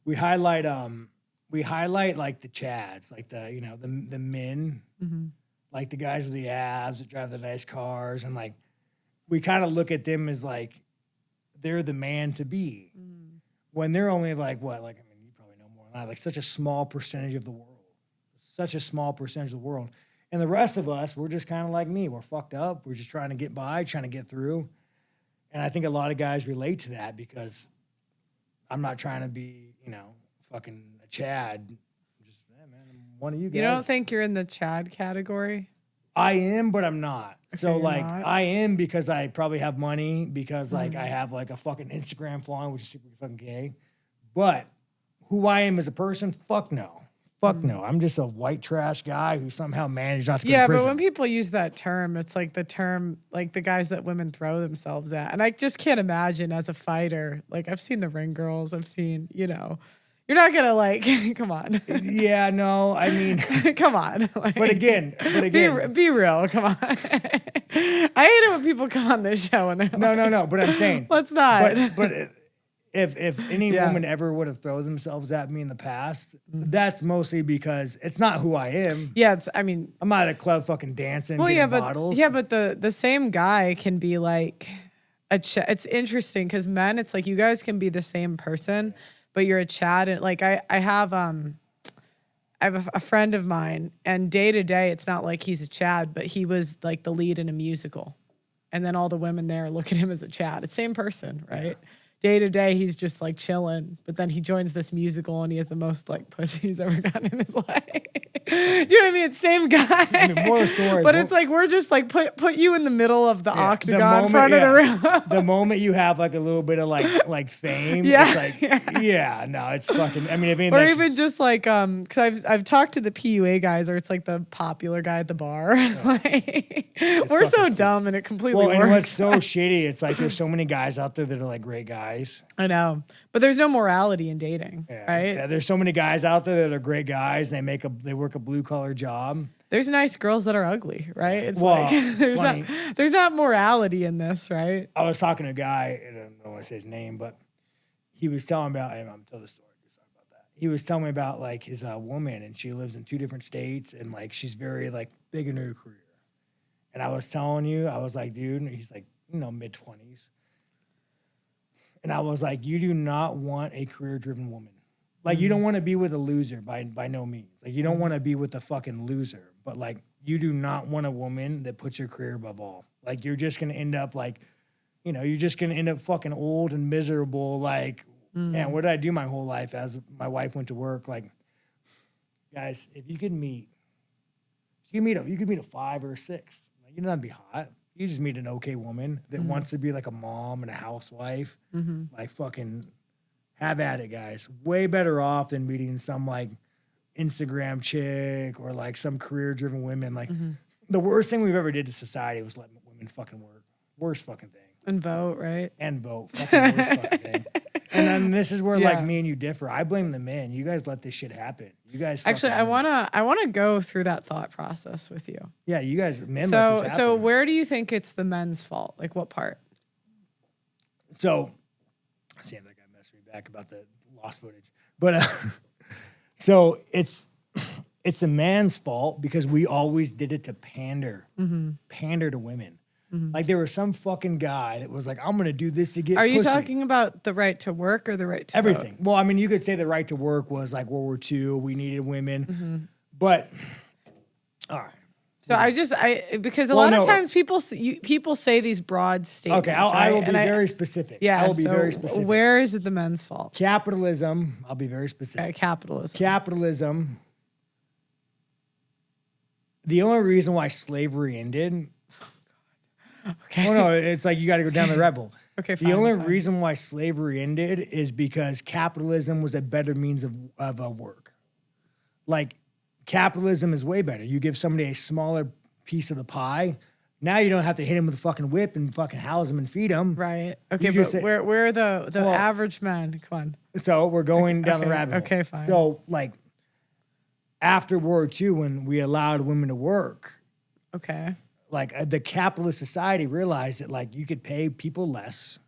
We highlight like the chads, like the men, like the guys with the abs that drive the nice cars, and like we kind of look at them as like they're the man to be, when they're only like what, like, I mean, you probably know more than I, like such a small percentage of the world, and the rest of us, we're just kind of like me. We're fucked up. We're just trying to get by, trying to get through, and I think a lot of guys relate to that because I'm not trying to be, fucking a Chad. Just, man, I'm one of you guys. You don't think you're in the Chad category? I am, but I'm not. Okay, so, like, not. I am because I probably have money, because, like, I have, like, a fucking Instagram following, which is super fucking gay. But who I am as a person, fuck no. Fuck no. I'm just a white trash guy who somehow managed not to go to prison. Yeah, but when people use that term, it's like the term, like the guys that women throw themselves at. And I just can't imagine as a fighter, like I've seen the ring girls, I've seen, you're not going to like, come on. Yeah, no, I mean. Come on. Like, but again. Be real, come on. I hate it when people come on this show and they're No, but I'm saying. Let's not. But if any woman ever would have thrown themselves at me in the past, that's mostly because it's not who I am. Yeah, I'm not at a club fucking dancing, getting bottles. Yeah, but the same guy can be like it's interesting because men, it's like you guys can be the same person, but you're a Chad. And like I have a friend of mine, and day to day, it's not like he's a Chad, but he was like the lead in a musical, and then all the women there look at him as a Chad. It's same person, right? Yeah. Day to day, he's just like chilling, but then he joins this musical and he has the most like pussy he's ever gotten in his life. Do you know what I mean? It's same guy. I mean, more stories. But it's like we're just like put you in the middle of the octagon, front of the room. The moment you have like a little bit of like fame, it's like no, it's fucking. I mean, if anything, or even just like because I've talked to the PUA guys, or it's like the popular guy at the bar. Like, we're so dumb, and it completely works. And what's so shitty? It's like there's so many guys out there that are like great guys. I know, but there's no morality in dating, right? Yeah, there's so many guys out there that are great guys. And they work a blue collar job. There's nice girls that are ugly, right? It's like there's not morality in this, right? I was talking to a guy, I don't want to say his name, but he was telling me about. I'm gonna tell the story. About that. He was telling me about like his woman, and she lives in 2 different states, and like she's very like big into her career. And I was telling you, I was like, dude, and he's like, mid-20s. And I was like, you do not want a career-driven woman. Like, you don't want to be with a loser by no means. Like, you don't want to be with a fucking loser. But, like, you do not want a woman that puts your career above all. Like, you're just going to end up, like, you're just going to end up fucking old and miserable. Like, man, what did I do my whole life as my wife went to work? Like, guys, if you could meet a 5 or a 6. Like, you don't have to be hot. You just meet an okay woman that wants to be like a mom and a housewife. Like fucking have at it, guys. Way better off than meeting some like Instagram chick or like some career-driven women. Like the worst thing we've ever did to society was let women fucking work. Worst fucking thing. And vote, right? And vote. Fucking worst fucking thing. And then this is where like me and you differ. I blame the men. You guys let this shit happen. You guys actually, I wanna go through that thought process with you. Yeah, you guys men let this happen. So where do you think it's the men's fault? Like what part? So, see if that guy messed me back about the lost footage. But so it's a man's fault because we always did it to pander to women. Like there was some fucking guy that was like, I'm going to do this to get Are you pussy. talking about the right to work or the right to everything? vote? Well, I mean, you could say the right to work was like World War II. We needed women. But, all right. So because a lot of times people say these broad statements. Okay, I will be very specific. Yeah, I will be very specific. Where is it the men's fault? Capitalism. I'll be very specific. Okay, capitalism. Capitalism. The only reason why slavery ended. Okay. Oh no, it's like you got to go down the rebel. Okay, the only reason why slavery ended is because capitalism was a better means of work. Like capitalism is way better. You give somebody a smaller piece of the pie. Now you don't have to hit him with a fucking whip and fucking house him and feed him. Right. Okay, but where are the average men? Come on. So we're going down the rabbit hole. Okay, fine. So like after World War II, when we allowed women to work. Okay. Like the capitalist society realized that like you could pay people less.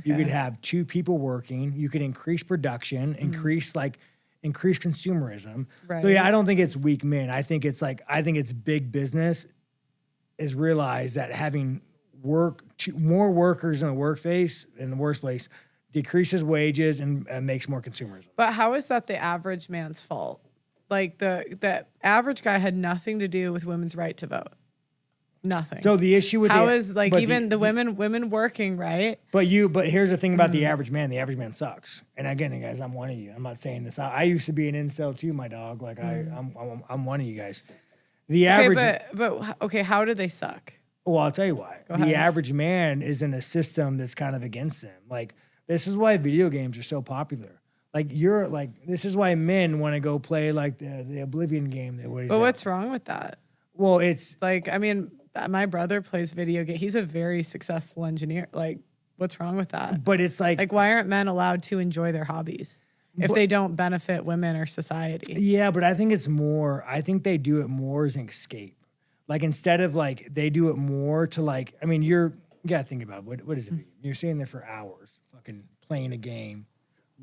You could have 2 people working. You could increase production, increase consumerism. Right. So yeah, I don't think it's weak men. I think it's big business is realized that having more workers in the workplace decreases wages and makes more consumerism. But how is that the average man's fault? Like the average guy had nothing to do with women's right to vote. Nothing. So the issue with the women working, right? But here's the thing about the average man. The average man sucks. And again, guys, I'm one of you. I'm not saying this. I used to be an incel too, my dog. Like I'm one of you guys. The average. Okay, how do they suck? Well, I'll tell you why. The average man is in a system that's kind of against them. Like this is why video games are so popular. This is why men want to go play like the Oblivion game. What's wrong with that? Well, it's like, I mean, my brother plays video games. He's a very successful engineer. Like, what's wrong with that? But it's like why aren't men allowed to enjoy their hobbies if they don't benefit women or society? Yeah, but I think it's more. I think they do it more as an escape. Like instead of like they do it more to like. I mean, you gotta think about what is it? You're sitting there for hours, fucking playing a game,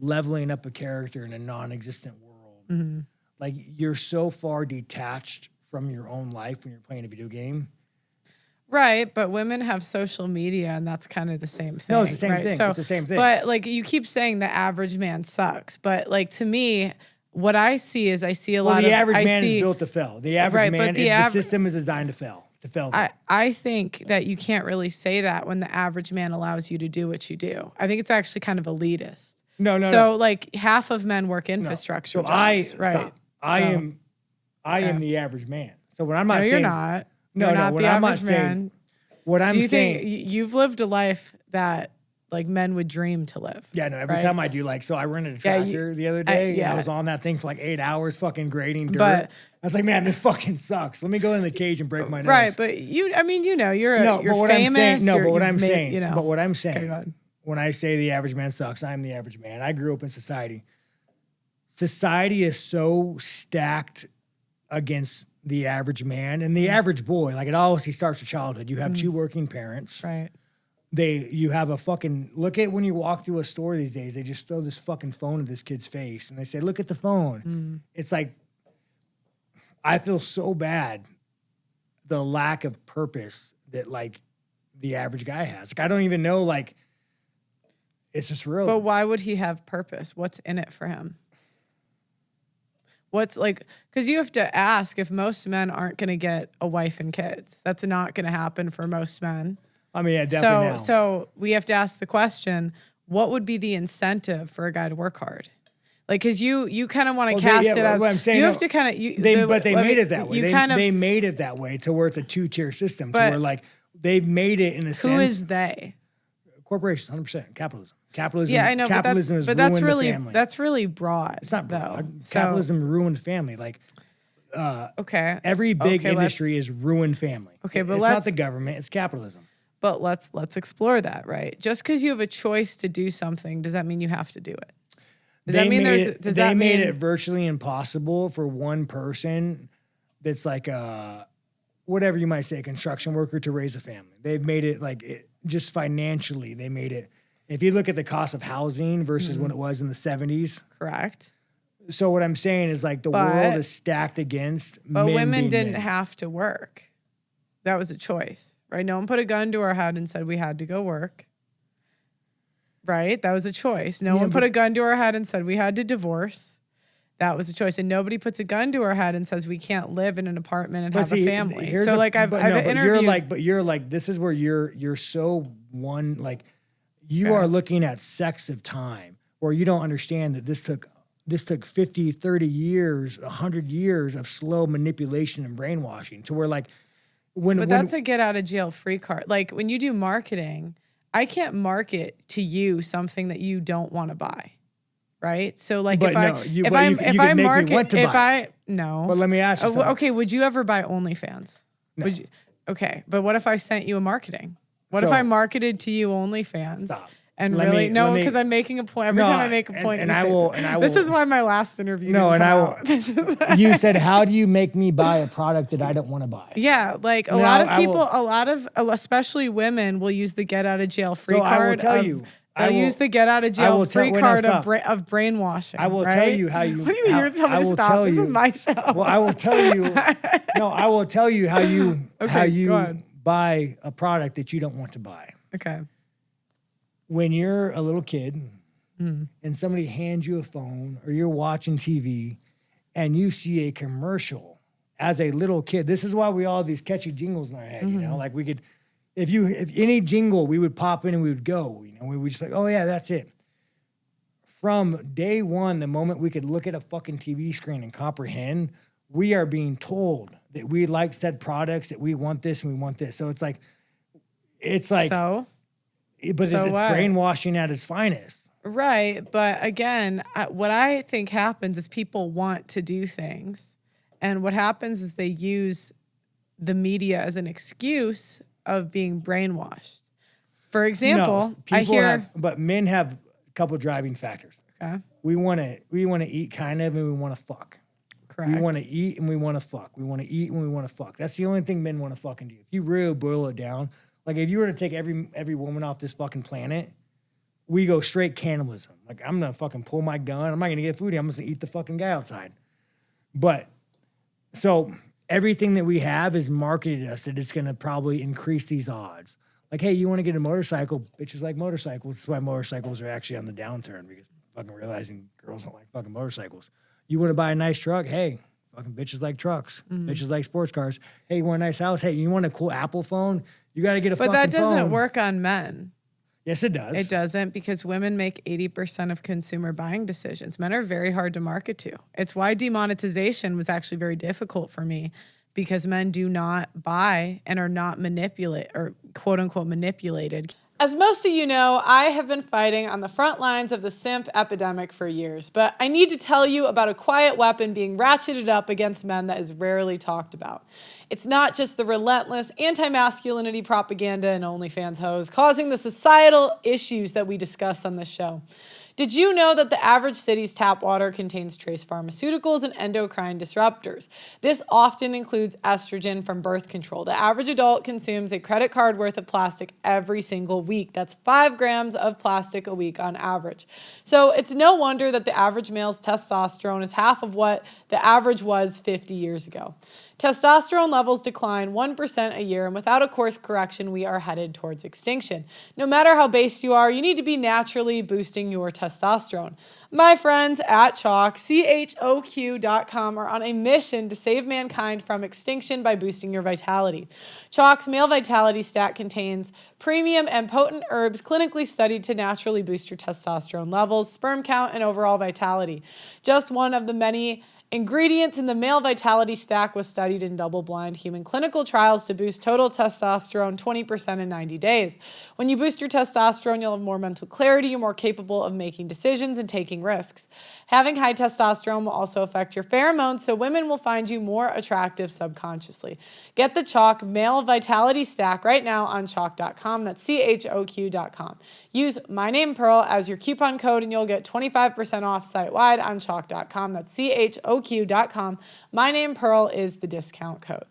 leveling up a character in a non-existent world. Mm-hmm. Like you're so far detached from your own life when you're playing a video game. Right, but women have social media, and that's kind of the same thing. No, it's the same right? thing. So, it's the same thing. But like you keep saying the average man sucks, but like to me, what I see is a lot of... the average man is built to fail. The average man, the system is designed to fail. I think that you can't really say that when the average man allows you to do what you do. I think it's actually kind of elitist. So like half of men work infrastructure jobs, right? Stop. I am the average man. So when I'm not saying... you're not. No, what I'm not saying... What I'm saying... You've lived a life that like men would dream to live. Yeah, no, every time I do, like, so I rented a tractor the other day, and I was on that thing for like 8 hours fucking grading dirt. But, I was like, man, this fucking sucks. Let me go in the cage and break my nose. Right, but you're famous. But what I'm saying, when I say the average man sucks, I'm the average man. I grew up in society. Society is so stacked against the average man and the average boy. Like it obviously starts with childhood. You have 2 working parents. Right. You have a fucking, look at when you walk through a store these days, they just throw this fucking phone at this kid's face and they say, look at the phone. It's like, I feel so bad, the lack of purpose that like the average guy has. Like, I don't even know, like, it's just real. But why would he have purpose? What's in it for him? What's like, because you have to ask if most men aren't going to get a wife and kids. That's not going to happen for most men. I mean, yeah, definitely now. So we have to ask the question, what would be the incentive for a guy to work hard? Like, because you kind of want to cast it as, I'm saying, you have to kind of... But they made it that way. They made it that way to where it's a 2-tier system. To where like, they've made it in a sense... Who is they? Corporations, 100%. Capitalism. Capitalism. Yeah, I know. Capitalism has ruined the family. That's really broad. It's not broad. Capitalism ruined family. Like, okay. Every big industry is ruined family. Okay, but it's not the government. It's capitalism. But let's explore that, right? Just because you have a choice to do something, does that mean you have to do it? They made it virtually impossible for one person that's like whatever you might say, a construction worker to raise a family. They've made it like just financially. They made it. If you look at the cost of housing versus when it was in the 70s. Correct. So what I'm saying is like the world is stacked against men. But women didn't have to work. That was a choice, right? No one put a gun to our head and said we had to go work. Right? That was a choice. No one put a gun to our head and said we had to divorce. That was a choice. And nobody puts a gun to our head and says we can't live in an apartment and have a family. So like I've interviewed. You're like, this is where you're so one, like you are looking at sex of time where you don't understand that this took 50, 30 years, 100 years of slow manipulation and brainwashing to where like that's a get out of jail free card. Like when you do marketing, I can't market to you something that you don't want to buy. Right? So like But let me ask you something. Okay, would you ever buy OnlyFans? No. Would you? Okay, but what if I sent you a marketing? What if I marketed to you OnlyFans? Stop. And because I'm making a point. Every time I make a point, this is why my last interview. You said, "How do you make me buy a product that I don't want to buy?" Yeah, like a lot of people, especially women, will use the get out of jail free card. I will tell you. They'll use the get out of jail free card of brainwashing. I will right? tell you how you. What do you mean you're telling me to stop? This is my show. Well, I will tell you. No, I will tell you how you Okay, buy a product that you don't want to buy. Okay. When you're a little kid and somebody hands you a phone or you're watching TV and you see a commercial as a little kid, this is why we all have these catchy jingles in our head, you know, like we could, if any jingle, we would pop in and we would go, you know, we would just like, oh yeah, that's it. From day one, the moment we could look at a fucking TV screen and comprehend, we are being told that we like said products, that we want this and we want this. So it's like, So? But So it's what? brainwashing at its finest. Right. But again, what I think happens is people want to do things. And what happens is they use the media as an excuse of being brainwashed. For example, I hear... but men have a couple driving factors. Okay. We want to eat kind of, and we want to fuck. Correct. We want to eat and we want to fuck. We want to eat and we want to fuck. That's the only thing men want to fucking do. If you really boil it down, like if you were to take every woman off this fucking planet, we go straight cannibalism. Like I'm gonna fucking pull my gun. I'm not gonna get food. I'm just gonna eat the fucking guy outside. But so everything that we have is marketed us that it's gonna probably increase these odds. Like, hey, you want to get a motorcycle? Bitches like motorcycles. That's why motorcycles are actually on the downturn, because fucking realizing girls don't like fucking motorcycles. You want to buy a nice truck? Hey, fucking bitches like trucks. Bitches like sports cars. Hey, you want a nice house? Hey, you want a cool Apple phone? You got to get a fucking phone. But that doesn't work on men. Yes, it does. It doesn't, because women make 80% of consumer buying decisions. Men are very hard to market to. It's why demonetization was actually very difficult for me, because men do not buy and are not quote unquote manipulated. As most of you know, I have been fighting on the front lines of the simp epidemic for years, but I need to tell you about a quiet weapon being ratcheted up against men that is rarely talked about. It's not just the relentless anti-masculinity propaganda and OnlyFans hoes causing the societal issues that we discuss on this show. Did you know that the average city's tap water contains trace pharmaceuticals and endocrine disruptors? This often includes estrogen from birth control. The average adult consumes a credit card worth of plastic every single week. That's 5 grams of plastic a week on average. So it's no wonder that the average male's testosterone is half of what the average was 50 years ago. Testosterone levels decline 1% a year, and without a course correction, we are headed towards extinction. No matter how based you are, you need to be naturally boosting your testosterone. My friends at Chalk, CHOQ.com, are on a mission to save mankind from extinction by boosting your vitality. Chalk's Male Vitality Stack contains premium and potent herbs clinically studied to naturally boost your testosterone levels, sperm count, and overall vitality. Just one of the many ingredients in the Male Vitality Stack was studied in double-blind human clinical trials to boost total testosterone 20% in 90 days. When you boost your testosterone, you'll have more mental clarity, you're more capable of making decisions and taking risks. Having high testosterone will also affect your pheromones, so women will find you more attractive subconsciously. Get the Chalk Male Vitality Stack right now on Chalk.com. That's CHOQ.com. Use my name Pearl as your coupon code and you'll get 25% off site-wide on Chalk.com. That's CHOQ.com. My name Pearl is the discount code.